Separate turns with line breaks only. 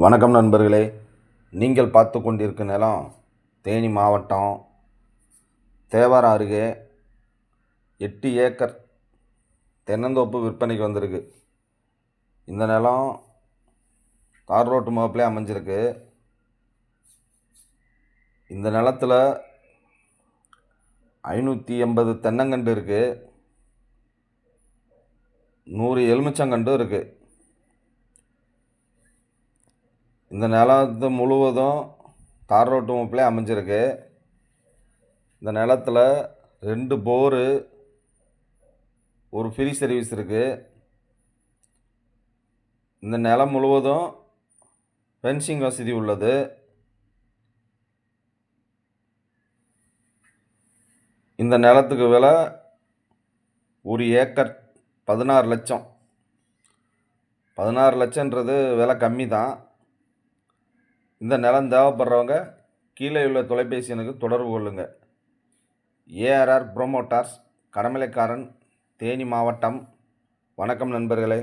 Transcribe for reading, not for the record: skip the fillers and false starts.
வணக்கம் நண்பர்களே. நீங்கள் பார்த்து கொண்டிருக்கும் நிலம் தேனி மாவட்டம் தேவாரம் அருகே 8 ஏக்கர் தென்னந்தோப்பு விற்பனைக்கு வந்திருக்கு. இந்த நிலம் தார் ரோட்டு முகப்பிலே அமைஞ்சிருக்கு. இந்த நிலத்தில் 580 தென்னங்கண்டு இருக்குது, 100 எலுமிச்சங்கண்டு இருக்குது. இந்த நிலத்து முழுவதும் தார் ரோட்டு முகப்பிலே அமைஞ்சிருக்கு. இந்த நிலத்தில் 2 போரு, ஒரு ஃப்ரீ சர்வீஸ் இருக்குது. இந்த நிலம் முழுவதும் ஃபென்சிங் வசதி உள்ளது. இந்த நிலத்துக்கு விலை 1 ஏக்கர் 16 லட்சம். 16 லட்சன்றது விலை கம்மி தான். இந்த நிலம் தேவைப்படுறவங்க கீழே உள்ள தொலைபேசி எண்ணுக்கு தொடர்பு கொள்ளுங்கள். ஏஆர்ஆர் ப்ரோமோட்டார்ஸ், கடமலைக்காரன், தேனி மாவட்டம். வணக்கம் நண்பர்களே.